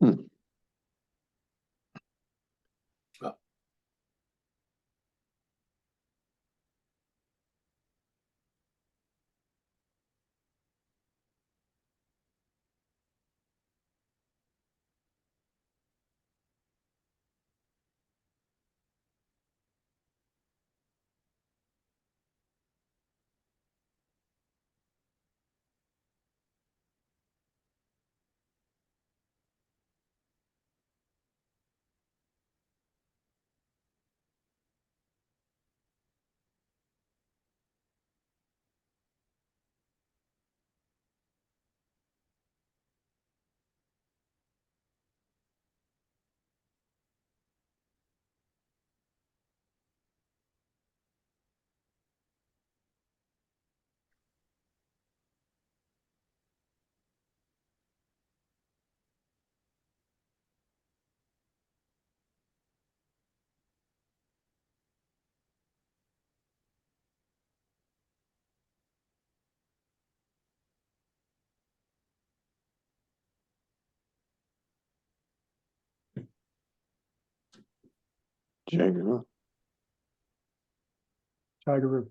Hmm. Jaguru. Sadguru.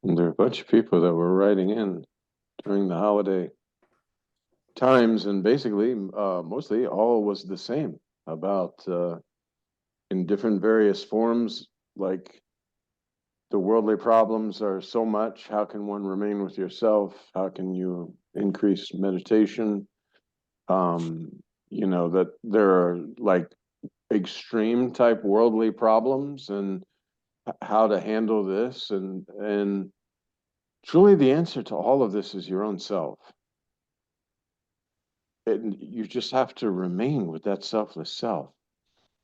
And there are a bunch of people that were writing in during the holiday times, and basically, mostly all was the same about in different various forms, like the worldly problems are so much. How can one remain with yourself? How can you increase meditation? That there are like extreme type worldly problems and how to handle this, and truly the answer to all of this is your own self. And you just have to remain with that selfless self.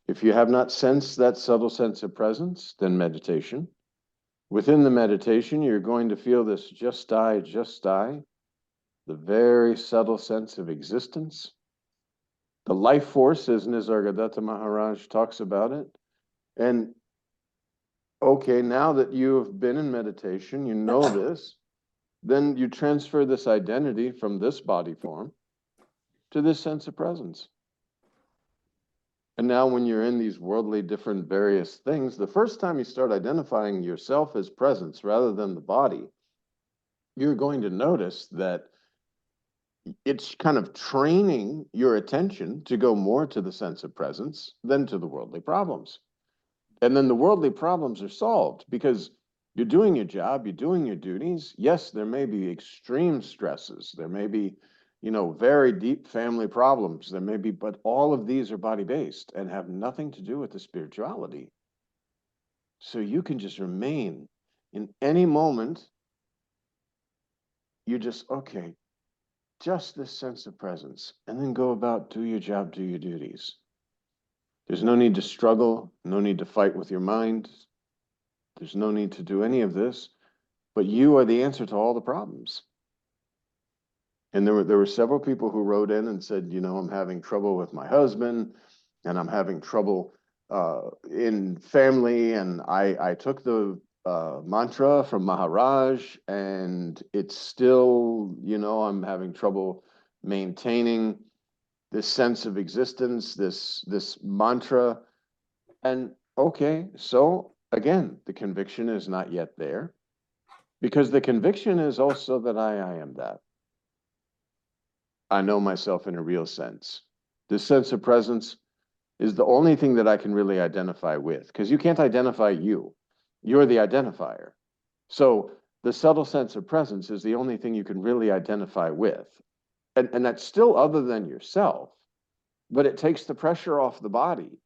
If you have not sensed that subtle sense of presence, then meditation. Within the meditation, you're going to feel this just die, the very subtle sense of existence. The life force, as Nisargadatta Maharaj talks about it. And okay, now that you have been in meditation, you know this, then you transfer this identity from this body form to this sense of presence. And now when you're in these worldly different various things, the first time you start identifying yourself as presence rather than the body, you're going to notice that it's kind of training your attention to go more to the sense of presence than to the worldly problems. And then the worldly problems are solved because you're doing your job, you're doing your duties. Yes, there may be extreme stresses. There may be, very deep family problems. There may be, but all of these are body-based and have nothing to do with the spirituality. So you can just remain in any moment. You just, okay, just this sense of presence, and then go about, do your job, do your duties. There's no need to struggle, no need to fight with your mind. There's no need to do any of this, but you are the answer to all the problems. And there were several people who wrote in and said, I'm having trouble with my husband, and I'm having trouble in family, and I took the mantra from Maharaj, and it's still, I'm having trouble maintaining this sense of existence, this mantra. And okay, so again, the conviction is not yet there, because the conviction is also that I am that. I know myself in a real sense. This sense of presence is the only thing that I can really identify with, because you can't identify you. You're the identifier. So the subtle sense of presence is the only thing you can really identify with. And that's still other than yourself, but it takes the pressure off the body.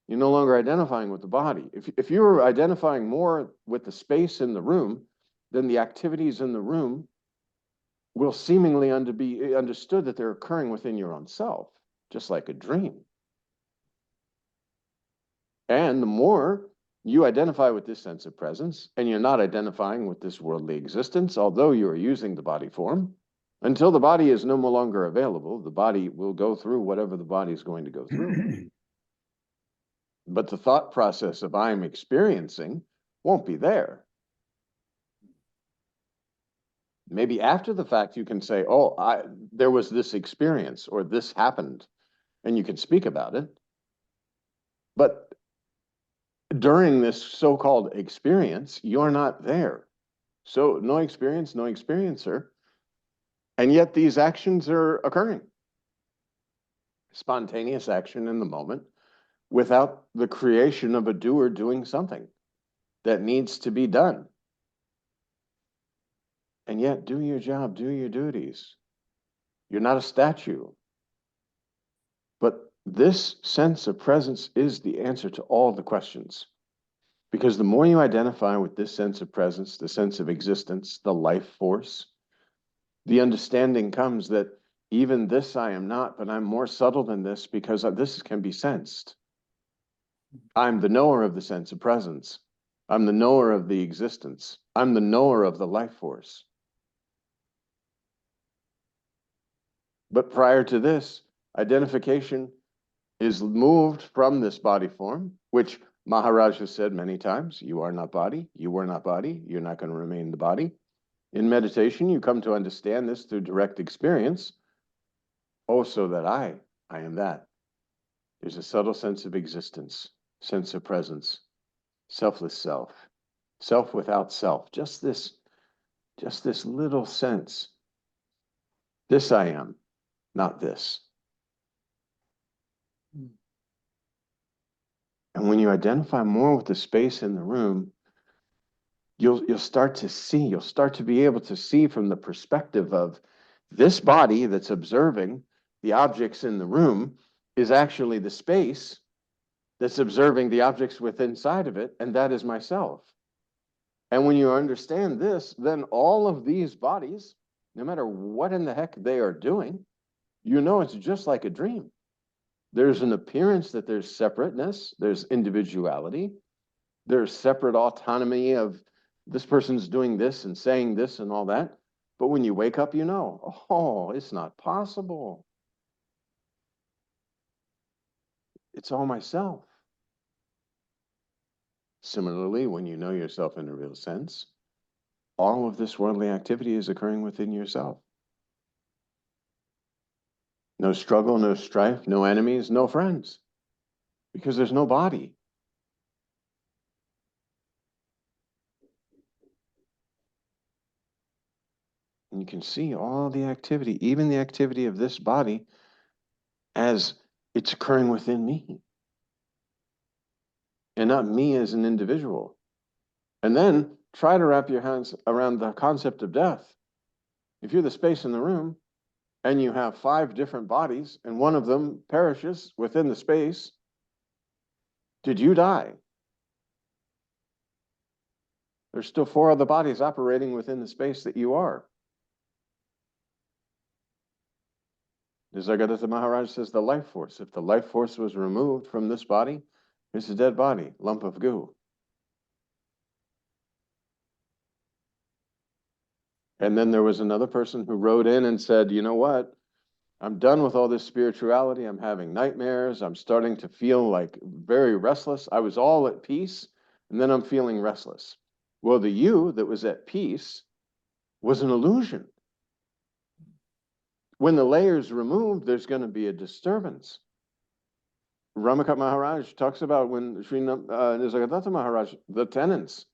You're no longer identifying with the body. If you were identifying more with the space in the room, then the activities in the room will seemingly be understood that they're occurring within your own self, just like a dream. And the more you identify with this sense of presence, and you're not identifying with this worldly existence, although you are using the body form, until the body is no longer available, the body will go through whatever the body is going to go through. But the thought process of I'm experiencing won't be there. Maybe after the fact, you can say, oh, there was this experience or this happened, and you can speak about it. But during this so-called experience, you're not there. So no experience, no experiencer. And yet these actions are occurring. Spontaneous action in the moment without the creation of a doer doing something that needs to be done. And yet do your job, do your duties. You're not a statue. But this sense of presence is the answer to all the questions. Because the more you identify with this sense of presence, the sense of existence, the life force, the understanding comes that even this I am not, but I'm more subtle than this because this can be sensed. I'm the knower of the sense of presence. I'm the knower of the existence. I'm the knower of the life force. But prior to this, identification is moved from this body form, which Maharaj has said many times, you are not body, you were not body, you're not going to remain the body. In meditation, you come to understand this through direct experience. Oh, so that I am that. There's a subtle sense of existence, sense of presence, selfless self, self without self. Just this little sense. This I am, not this. And when you identify more with the space in the room, you'll start to see, you'll start to be able to see from the perspective of this body that's observing the objects in the room is actually the space that's observing the objects within inside of it, and that is myself. And when you understand this, then all of these bodies, no matter what in the heck they are doing, you know it's just like a dream. There's an appearance that there's separateness, there's individuality, there's separate autonomy of this person's doing this and saying this and all that. But when you wake up, you know, oh, it's not possible. It's all myself. Similarly, when you know yourself in a real sense, all of this worldly activity is occurring within yourself. No struggle, no strife, no enemies, no friends, because there's no body. And you can see all the activity, even the activity of this body, as it's occurring within me, and not me as an individual. And then try to wrap your hands around the concept of death. If you're the space in the room, and you have 5 different bodies, and one of them perishes within the space, did you die? There's still 4 other bodies operating within the space that you are. Nisargadatta Maharaj says the life force. If the life force was removed from this body, it's a dead body, lump of goo. And then there was another person who wrote in and said, you know what? I'm done with all this spirituality. I'm having nightmares. I'm starting to feel like very restless. I was all at peace, and then I'm feeling restless. Well, the you that was at peace was an illusion. When the layer's removed, there's going to be a disturbance. Ramakant Maharaj talks about when Sri Nisargadatta Maharaj, the tenants,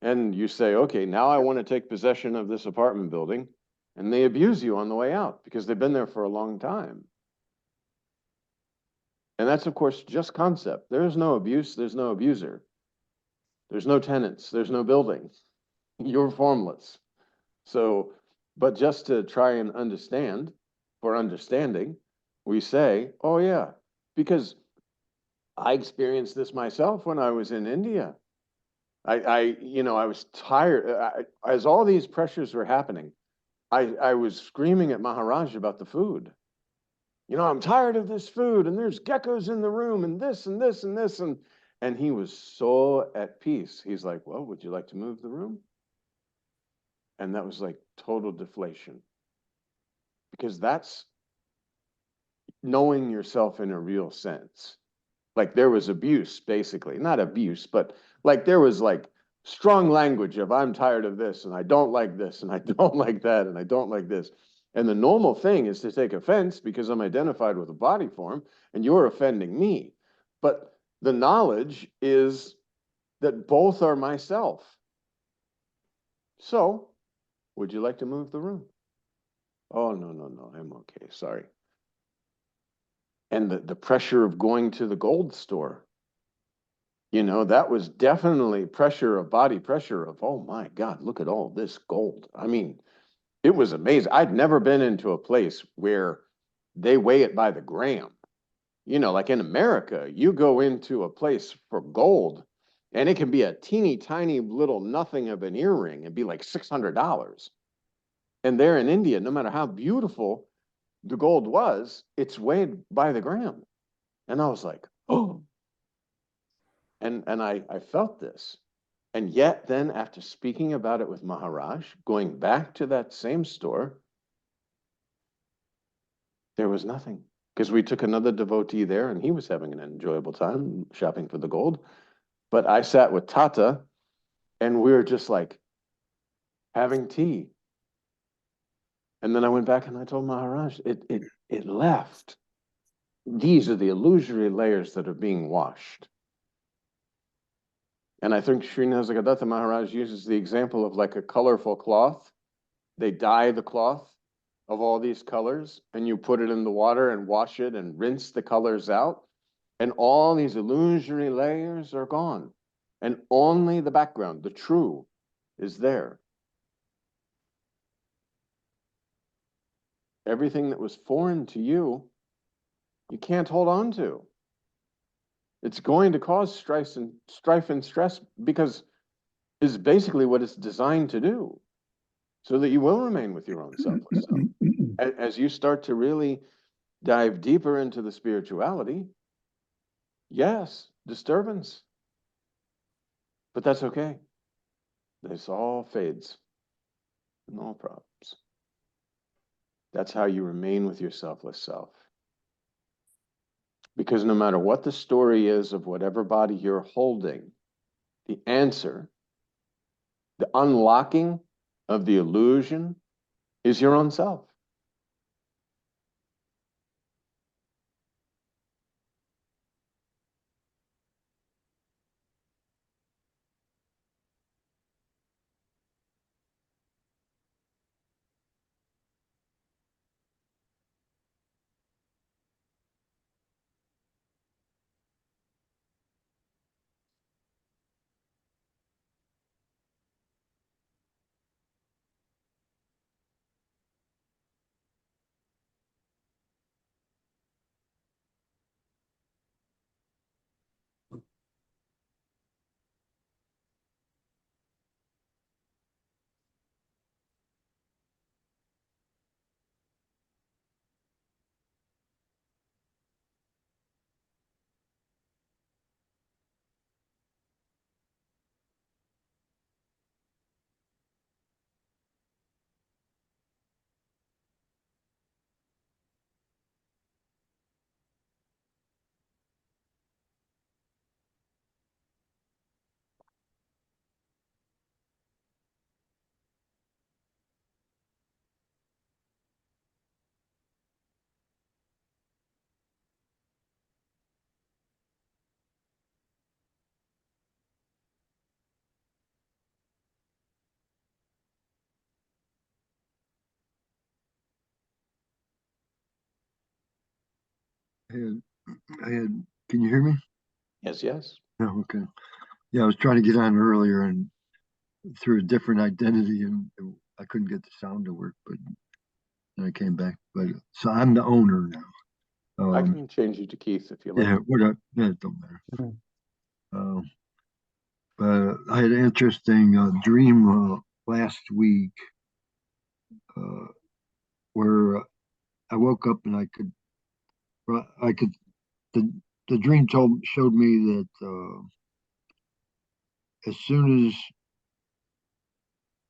and you say, okay, now I want to take possession of this apartment building, and they abuse you on the way out because they've been there for a long time. And that's, of course, just concept. There is no abuse. There's no abuser. There's no tenants. There's no building. You're formless. So, but just to try and understand, for understanding, we say, oh yeah, because I experienced this myself when I was in India. I was tired. As all these pressures were happening, I was screaming at Maharaj about the food. I'm tired of this food, and there's geckos in the room, and this and this and this. And he was so at peace. He's like, well, would you like to move the room? And that was like total deflation, because that's knowing yourself in a real sense. Like there was abuse, basically, not abuse, but like there was like strong language of I'm tired of this, and I don't like this, and I don't like that, and I don't like this. And the normal thing is to take offense because I'm identified with a body form and you're offending me. But the knowledge is that both are myself. So, would you like to move the room? Oh, no, no, no, I'm okay, sorry. And the pressure of going to the gold store, that was definitely pressure of body pressure of, oh my God, look at all this gold. I mean, it was amazing. I'd never been into a place where they weigh it by the gram. Like in America, you go into a place for gold and it can be a teeny tiny little nothing of an earring and be like $600. And there in India, no matter how beautiful the gold was, it's weighed by the gram. And I was like, oh, and I felt this. And yet then after speaking about it with Maharaj, going back to that same store, there was nothing. Because we took another devotee there and he was having an enjoyable time shopping for the gold. But I sat with Tata and we were just like having tea. And then I went back and I told Maharaj, it left. These are the illusory layers that are being washed. And I think Sri Nisargadatta Maharaj uses the example of like a colorful cloth. They dye the cloth of all these colors and you put it in the water and wash it and rinse the colors out. And all these illusory layers are gone. And only the background, the true, is there. Everything that was foreign to you, you can't hold on to. It's going to cause strife and stress because is basically what it's designed to do, so that you will remain with your own selfless self. As you start to really dive deeper into the spirituality, yes, disturbance, but that's okay. This all fades, no problems. That's how you remain with your selfless self. Because no matter what the story is of whatever body you're holding, the answer, the unlocking of the illusion is your own self. Can you hear me? Yes, yes. Oh, okay. Yeah, I was trying to get on earlier and through a different identity, and I couldn't get the sound to work, but then I came back. But so I'm the owner now. I can change you to Keith if you like. Yeah, yeah, it don't matter. But I had an interesting dream last week uh, where I woke up and I could Well, I could, the, the dream showed me that as soon as,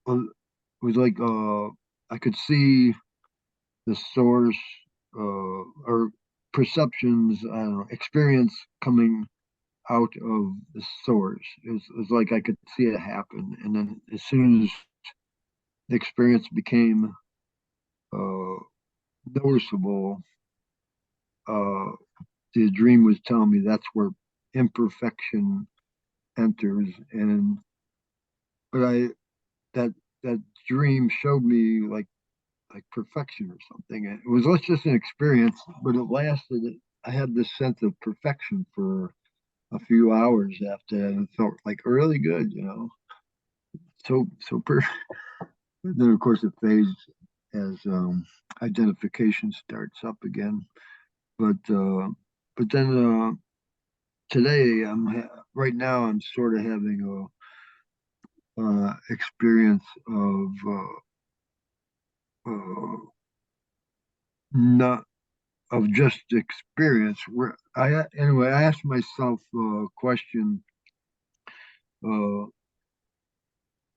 well, it was like, I could see the source, or perceptions, I don't know, experience coming out of the source. It's like I could see it happen. And then as soon as the experience became uh, noticeable, uh, the dream was telling me that's where imperfection enters. And but that that dream showed me like perfection or something. It was just an experience, but it lasted. I had this sense of perfection for a few hours after that, and it felt like really good, so perfect. Then of course it fades as identification starts up again. But then today right now I'm sort of having a experience of not of just experience. Where I asked myself a question: uh,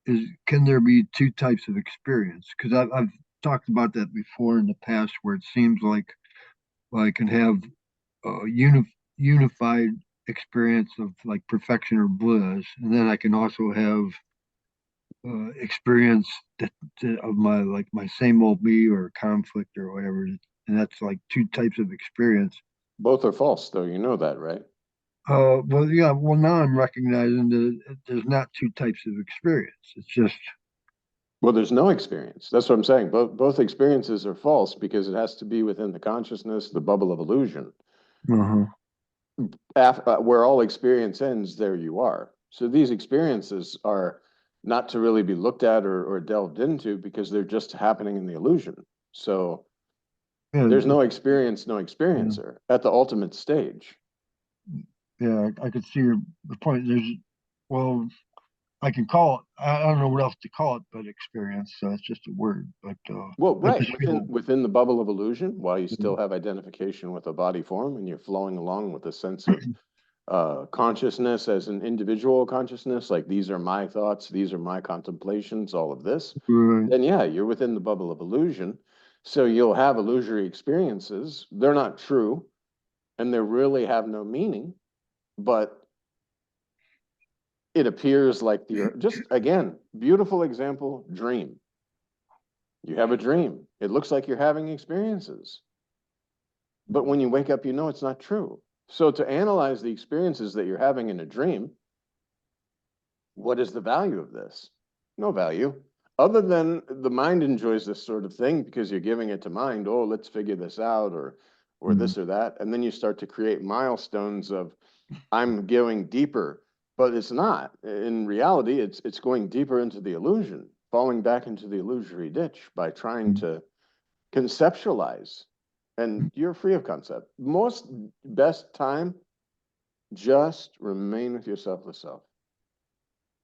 is can there be two types of experience? Because I've talked about that before in the past, where it seems like I can have a unified experience of like perfection or bliss, and then I can also have experience of my same old me or conflict or whatever, and that's like two types of experience. Both are false, though. You know that, right? Well, yeah. Well, now I'm recognizing that there's not two types of experience. It's just, Well, there's no experience. That's what I'm saying. Both experiences are false because it has to be within the consciousness, the bubble of illusion. uh-huh. Where all experience ends, there you are. So these experiences are not to really be looked at or delved into because they're just happening in the illusion. So Yeah, there's no experience, no yeah, experiencer at the ultimate stage. yeah. I could see the point. Well, I can call it. I don't know what else to call it, but experience. So it's just a word. But Well, I right just feel, within the bubble of illusion, while you yeah, still have identification with a body form and you're flowing along with a sense of consciousness as an individual consciousness, like these are my thoughts, these are my contemplations, all of this, right. then yeah, you're within the bubble of illusion. So you'll have illusory experiences. They're not true and they really have no meaning, but it appears like just again, beautiful example, dream. You have a dream. It looks like you're having experiences. But when you wake up, you know it's not true. So to analyze the experiences that you're having in a dream, what is the value of this? No value. Other than the mind enjoys this sort of thing because you're giving it to mind, oh, let's figure this out or Mm, this or that. And then you start to create milestones of I'm going deeper, but it's not. In reality, it's going deeper into the illusion, falling back into the illusory ditch by trying mm, to conceptualize. And you're free of concept. Most best time, just remain with your selfless self.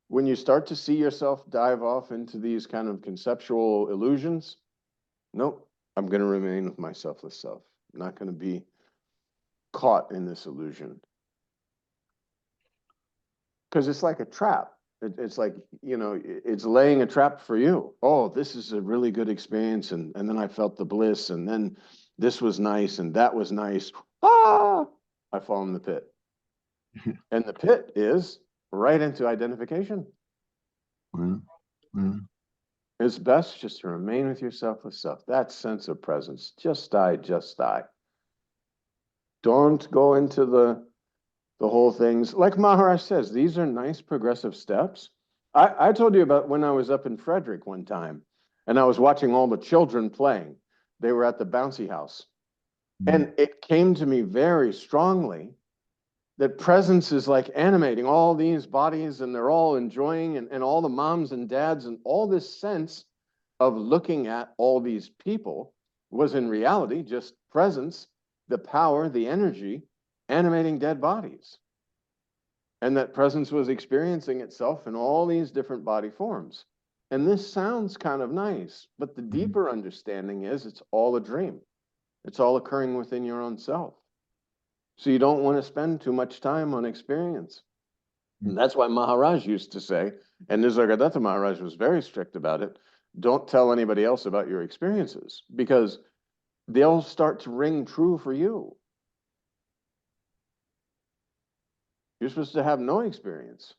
When you start to see yourself dive off into these kind of conceptual illusions, nope, I'm going to remain with my selfless self. I'm not going to be caught in this illusion because it's like a trap. It's like, it's laying a trap for you. Oh, this is a really good experience. And then I felt the bliss. And then this was nice. And that was nice. Ah, I fall in the pit. And the pit is right into identification. yeah, yeah. It's best just to remain with your selfless self. That sense of presence. Just die, just die. Don't go into the whole things. Like Maharaj says, these are nice progressive steps. I told you about when I was up in Frederick one time and I was watching all the children playing. They were at the bouncy house. Mm, And it came to me very strongly that presence is like animating all these bodies and they're all enjoying and all the moms and dads and all this sense of looking at all these people was in reality just presence, the power, the energy animating dead bodies. And that presence was experiencing itself in all these different body forms. And this sounds kind of nice, but the mm, deeper understanding is it's all a dream. It's all occurring within your own self. So you don't want to spend too much time on experience. And that's why Maharaj used to say, and Nisargadatta Maharaj was very strict about it, don't tell anybody else about your experiences, because they'll start to ring true for you. You're supposed to have no experience.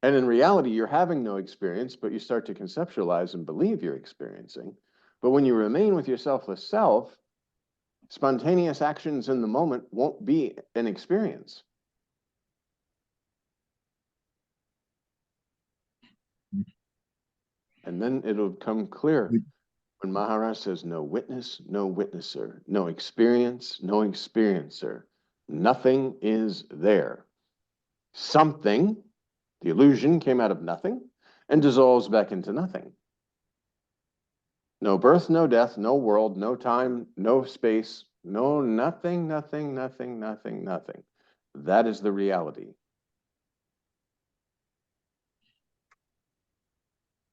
And in reality, you're having no experience, but you start to conceptualize and believe you're experiencing. But when you remain with your selfless self, spontaneous actions in the moment won't be an experience. And then it'll become clear when Maharaj says, no witness, no witnesser, no experience, no experiencer. Nothing is there. Something, the illusion came out of nothing and dissolves back into nothing. No birth, no death, no world, no time, no space, no nothing, nothing, nothing, nothing, nothing. That is the reality.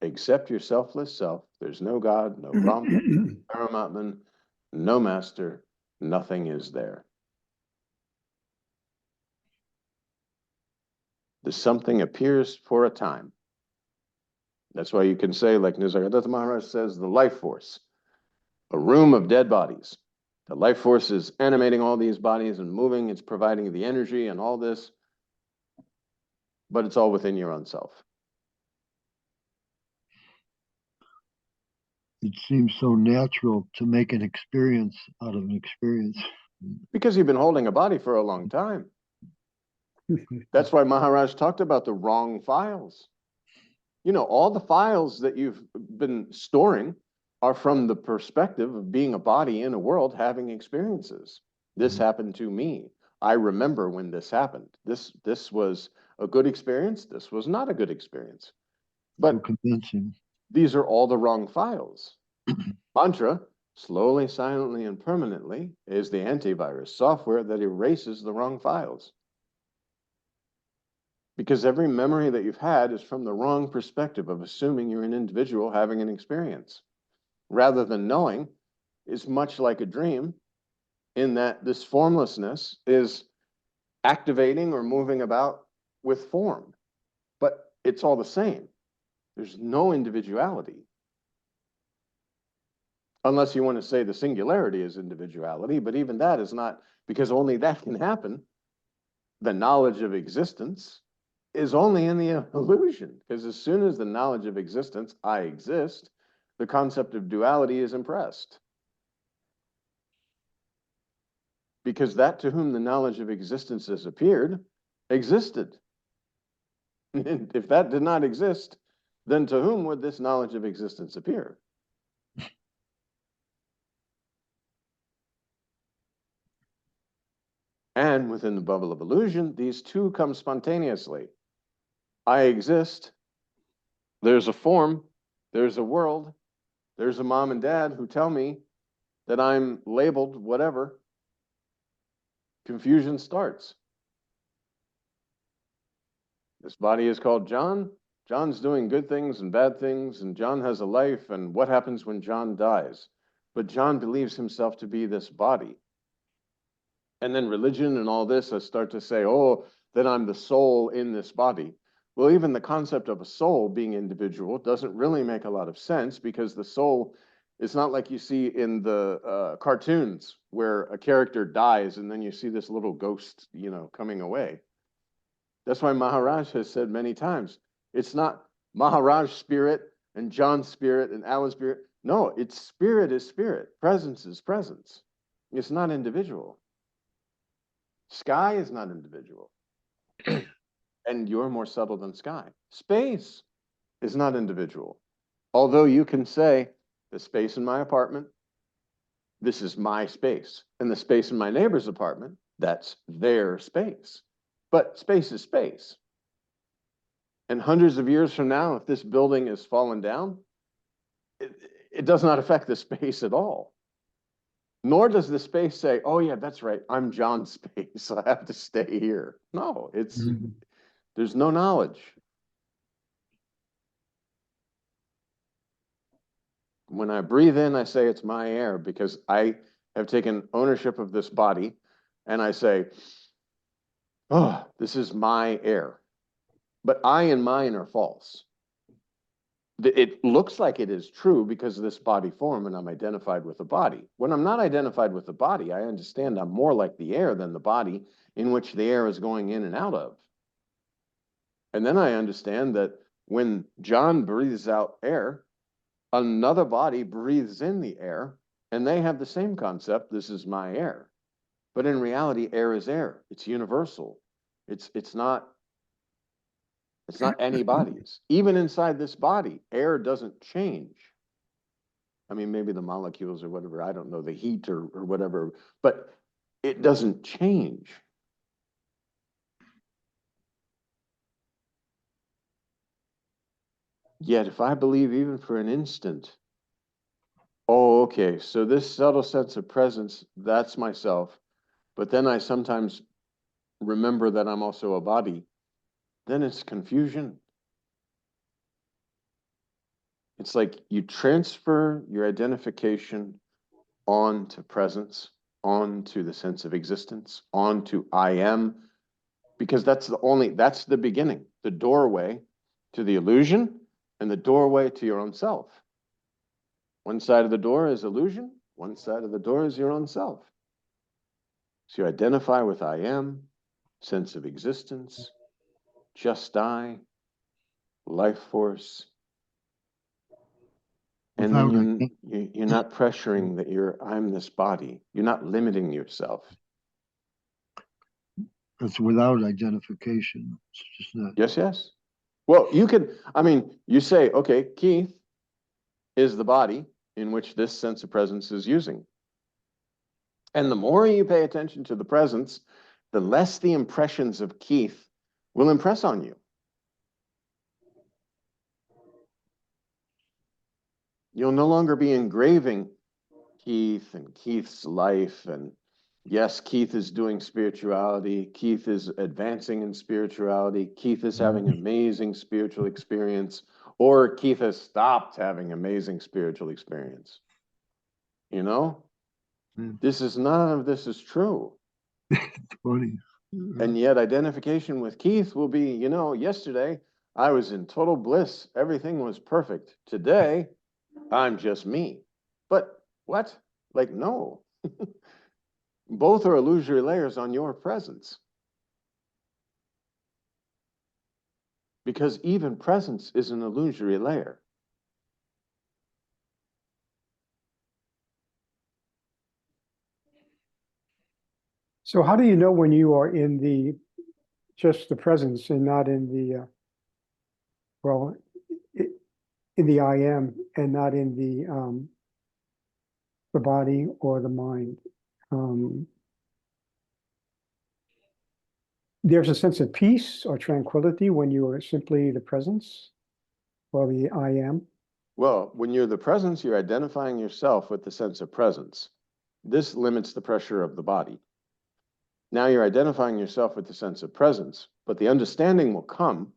Except your selfless self, there's no God, no Brahman, Paramatman, no master, nothing is there. The something appears for a time. That's why you can say, like Nisargadatta Maharaj says, the life force, a room of dead bodies. The life force is animating all these bodies and moving, it's providing the energy and all this, but it's all within your own self. It seems so natural to make an experience out of an experience. Because you've been holding a body for a long time. That's why Maharaj talked about the wrong files. You know, all the files that you've been storing are from the perspective of being a body in a world having experiences. This happened to me. I remember when this happened. This was a good experience. This was not a good experience. But so convincing. These are all the wrong files. Mantra, slowly, silently, and permanently, is the antivirus software that erases the wrong files. Because every memory that you've had is from the wrong perspective of assuming you're an individual having an experience. Rather than knowing, is much like a dream in that this formlessness is activating or moving about with form. But it's all the same. There's no individuality. Unless you want to say the singularity is individuality, but even that is not, because only that can happen. The knowledge of existence is only in the illusion, because as soon as the knowledge of existence, I exist, the concept of duality is impressed. Because that to whom the knowledge of existence has appeared, existed. And if that did not exist, then to whom would this knowledge of existence appear? And within the bubble of illusion, these two come spontaneously. I exist, there's a form, there's a world, there's a mom and dad who tell me that I'm labeled whatever. Confusion starts. This body is called John. John's doing good things and bad things, and John has a life, and what happens when John dies? But John believes himself to be this body. And then religion and all this, I start to say, oh, then I'm the soul in this body. Well, even the concept of a soul being individual doesn't really make a lot of sense, because the soul is not like you see in the cartoons where a character dies and then you see this little ghost, you know, coming away. That's why Maharaj has said many times, it's not Maharaj spirit and John's spirit and Alan's spirit. No, it's spirit is spirit. Presence is presence. It's not individual. Sky is not individual. And you're more subtle than sky. Space is not individual. Although you can say, the space in my apartment, this is my space. And the space in my neighbor's apartment, that's their space. But space is space. And hundreds of years from now, if this building is fallen down, it does not affect the space at all. Nor does the space say, oh yeah, that's right, I'm John's space, I have to stay here. No, there's no knowledge. When I breathe in, I say it's my air, because I have taken ownership of this body. and I say, oh, this is my air. But I and mine are false. It looks like it is true because of this body form, and I'm identified with the body. When I'm not identified with the body, I understand I'm more like the air than the body in which the air is going in and out of. And then I understand that when John breathes out air, another body breathes in the air, and they have the same concept, this is my air. But in reality, air is air. It's universal. It's not anybody's. Even inside this body, air doesn't change. I mean, maybe the molecules or whatever, I don't know, the heat or whatever, but it doesn't change. Yet if I believe even for an instant, oh, okay, so this subtle sense of presence, that's myself, but then I sometimes remember that I'm also a body, then it's confusion. It's like you transfer your identification onto presence, onto the sense of existence, onto I am, because that's the beginning, the doorway to the illusion and the doorway to your own self. One side of the door is illusion, one side of the door is your own self. So you identify with I am, sense of existence, just I, life force, and then you're not pressuring that I'm this body. You're not limiting yourself. It's without identification. It's just not. Yes, yes. Well, you say, okay, Keith is the body in which this sense of presence is using. And the more you pay attention to the presence, the less the impressions of Keith will impress on you. You'll no longer be engraving Keith and Keith's life. And yes, Keith is doing spirituality. Keith is advancing in spirituality. Keith is having amazing spiritual experience. Or Keith has stopped having amazing spiritual experience. You know? None of this is true. It's funny. And yet identification with Keith will be, yesterday I was in total bliss. Everything was perfect. Today, I'm just me. But what? Like, no. Both are illusory layers on your presence. Because even presence is an illusory layer. So how do you know when you are in just the presence and not in the, in the I am and not in the body or the mind? There's a sense of peace or tranquility when you are simply the presence or the I am. Well, when you're the presence, you're identifying yourself with the sense of presence. This limits the pressure of the body. Now you're identifying yourself with the sense of presence, but the understanding will come,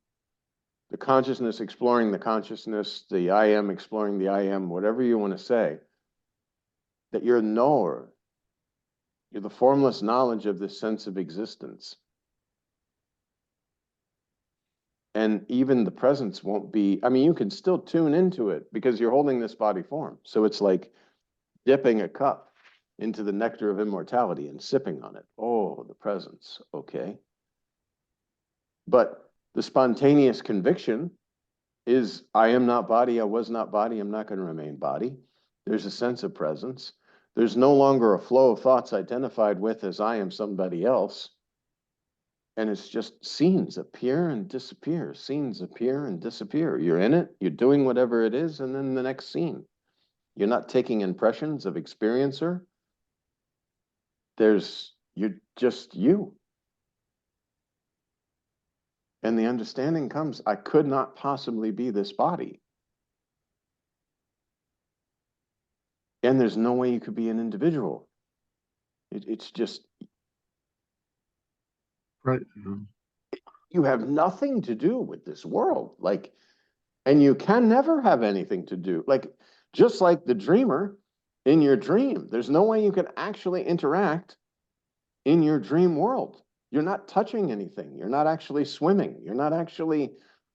the consciousness exploring the consciousness, the I am exploring the I am, whatever you want to say, that you're a knower. You're the formless knowledge of this sense of existence. And even the presence won't be, you can still tune into it because you're holding this body form. So it's like dipping a cup into the nectar of immortality and sipping on it. Oh, the presence, okay. But the spontaneous conviction is, I am not body, I was not body, I'm not going to remain body. There's a sense of presence. There's no longer a flow of thoughts identified with as I am somebody else. And it's just scenes appear and disappear, scenes appear and disappear. You're in it, you're doing whatever it is, and then the next scene. You're not taking impressions of experiencer. You're just you. And the understanding comes, I could not possibly be this body. And there's no way you could be an individual. It's just, Right. You have nothing to do with this world. And you can never have anything to do. Just like the dreamer in your dream, there's no way you can actually interact in your dream world. You're not touching anything. You're not actually swimming. You're not actually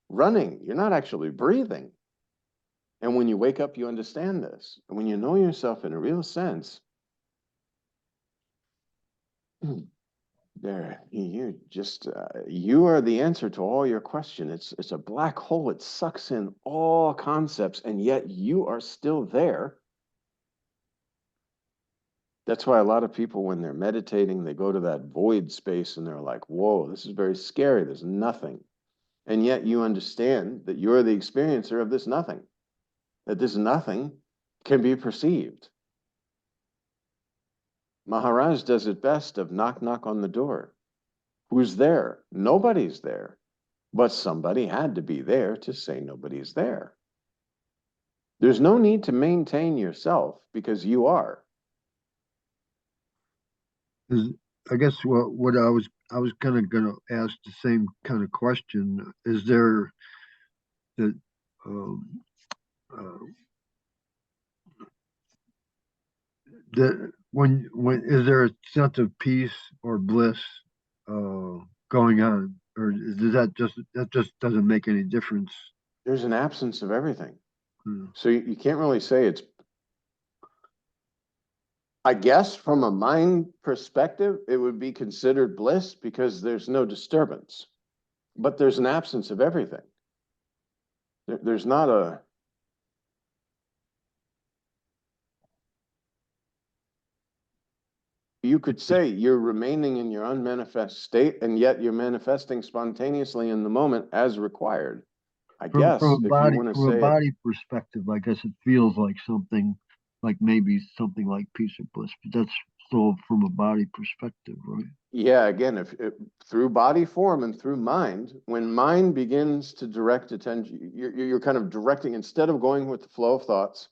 running. You're not actually breathing. And when you wake up, you understand this. And when you know yourself in a real sense, there, you just, you are the answer to all your question. It's a black hole. It sucks in all concepts, and yet you are still there. That's why a lot of people, when they're meditating, they go to that void space and they're like, whoa, this is very scary. There's nothing. And yet you understand that you're the experiencer of this nothing, that this nothing can be perceived. Maharaj does it best of knock, knock on the door. Who's there? Nobody's there. But somebody had to be there to say nobody's there. There's no need to maintain yourself because you are. I guess what I was kind of gonna ask the same kind of question. Is there that uh, that when is there a sense of peace or bliss going on, or does that just doesn't make any difference? There's an absence of everything. Hmm. So you can't really say it's, I guess from a mind perspective, it would be considered bliss because there's no disturbance, but there's an absence of everything. There's not a, you could say you're remaining in your unmanifest state, and yet you're manifesting spontaneously in the moment as required. I guess if you want to From a say it, body perspective, I guess it feels like something like maybe something like peace or bliss, but that's still from a body perspective, right? yeah, again, if through body form and through mind, when mind begins to direct attention, you're kind of directing, instead of going with the flow of thoughts,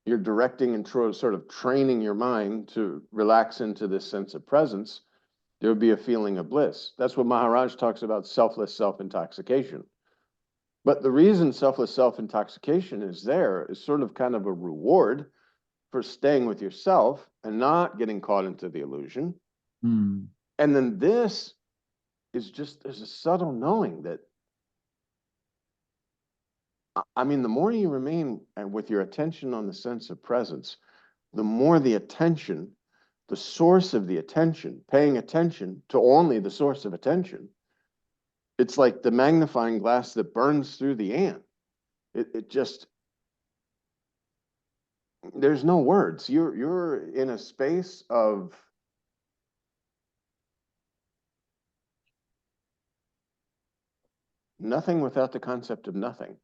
you're directing and sort of training your mind to relax into this sense of presence. There would be a feeling of bliss. That's what Maharaj talks about, selfless self-intoxication. But the reason selfless self-intoxication is there is sort of kind of a reward for staying with yourself and not getting caught into the illusion. Hmm. And then this is just, there's a subtle knowing that, I mean, the more you remain with your attention on the sense of presence, the more the attention, the source of the attention, paying attention to only the source of attention, it's like the magnifying glass that burns through the ant. It just, there's no words. You're in a space of nothing without the concept of nothing.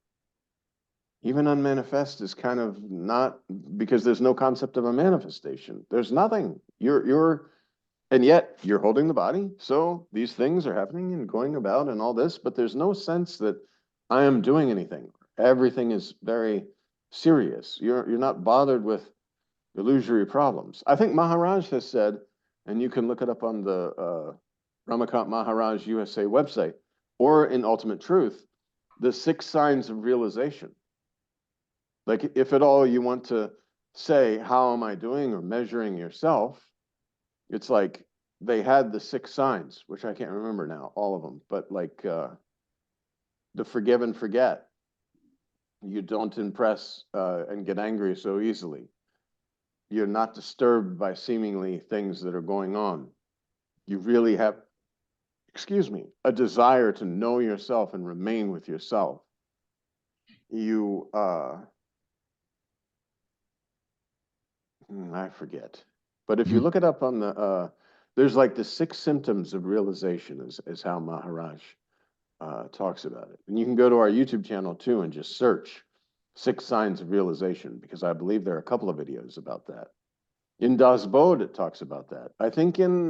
Even unmanifest is kind of not, because there's no concept of a manifestation. There's nothing. And yet you're holding the body. So these things are happening and going about and all this, but there's no sense that I am doing anything. Everything is very serious. You're not bothered with illusory problems. I think Maharaj has said, and you can look it up on the Ramakant Maharaj USA website, or in Ultimate Truth, the 6 signs of realization. Like, if at all you want to say, how am I doing, or measuring yourself, it's like they had the 6 signs, which I can't remember now, all of them, but like the forgive and forget. You don't impress and get angry so easily. You're not disturbed by seemingly things that are going on. You really have, excuse me, a desire to know yourself and remain with yourself. You, I forget. But if you look it up on the, there's like the 6 symptoms of realization is how Maharaj talks about it. And you can go to our YouTube channel too and just search 6 signs of realization, because I believe there are a couple of videos about that. In Das Bod, it talks about that. I think in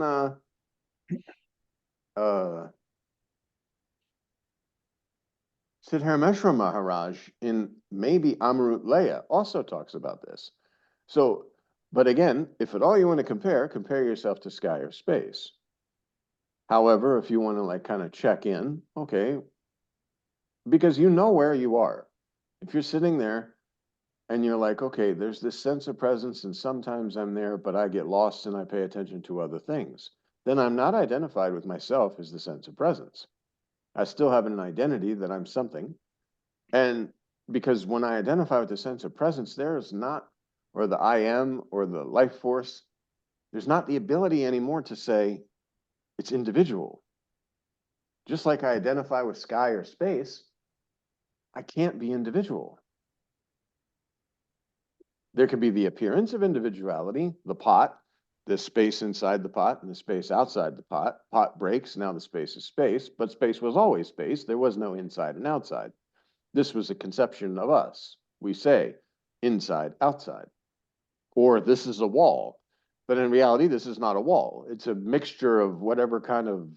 Siddharameshwar Maharaj, in maybe Amrut Leya, also talks about this. So, but again, if at all you want to compare yourself to sky or space. However, if you want to like kind of check in, okay, because you know where you are. If you're sitting there and you're like, okay, there's this sense of presence and sometimes I'm there, but I get lost and I pay attention to other things. then I'm not identified with myself as the sense of presence. I still have an identity that I'm something. And because when I identify with the sense of presence, there is not, or the I am, or the life force, there's not the ability anymore to say it's individual. Just like I identify with sky or space, I can't be individual. There could be the appearance of individuality, the pot, the space inside the pot and the space outside the pot. Pot breaks, now the space is space, but space was always space. There was no inside and outside. This was a conception of us. We say inside, outside, or this is a wall. But in reality, this is not a wall. It's a mixture of whatever kind of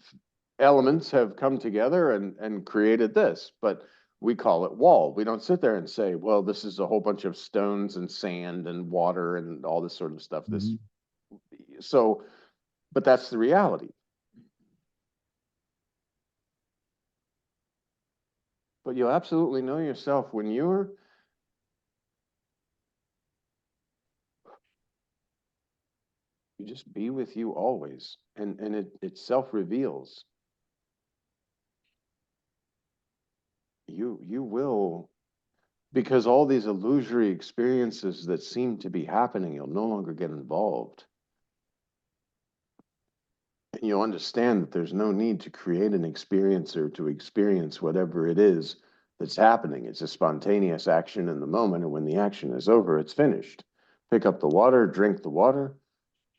elements have come together and created this. But we call it wall. We don't sit there and say, well, this is a whole bunch of stones and sand and water and all this sort of stuff. So, but that's the reality. But you'll absolutely know yourself when you just be with you always, and it self-reveals. You will, because all these illusory experiences that seem to be happening, you'll no longer get involved. And you'll understand that there's no need to create an experiencer to experience whatever it is that's happening. It's a spontaneous action in the moment, and when the action is over, it's finished. Pick up the water, drink the water,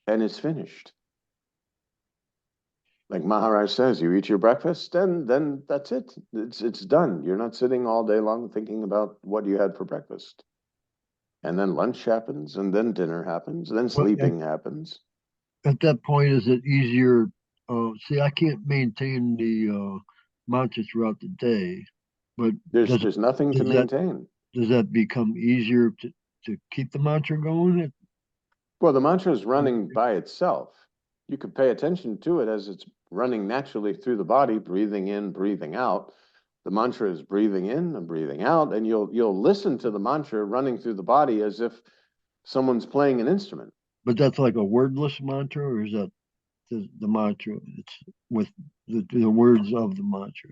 and it's finished. Like Maharaj says, you eat your breakfast, and then that's it. It's done. You're not sitting all day long thinking about what you had for breakfast. And then lunch happens, and then dinner happens, and then sleeping happens. At that point, is it easier? See, I can't maintain the mantra throughout the day, but There's nothing to maintain. Does that become easier to keep the mantra going? Well, the mantra is running by itself. You could pay attention to it as it's running naturally through the body, breathing in, breathing out. The mantra is breathing in and breathing out, and you'll listen to the mantra running through the body as if someone's playing an instrument. But that's like a wordless mantra, or is that the mantra? It's with the words of the mantra.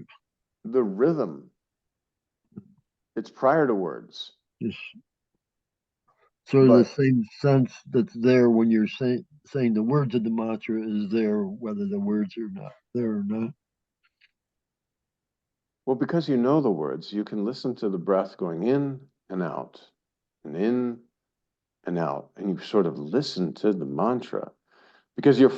The rhythm. It's prior to words. Just sort of the same sense that's there when you're saying the words of the mantra is there, whether the words are not there or not. Well, because you know the words, you can listen to the breath going in and out, and in and out, and you sort of listen to the mantra because you're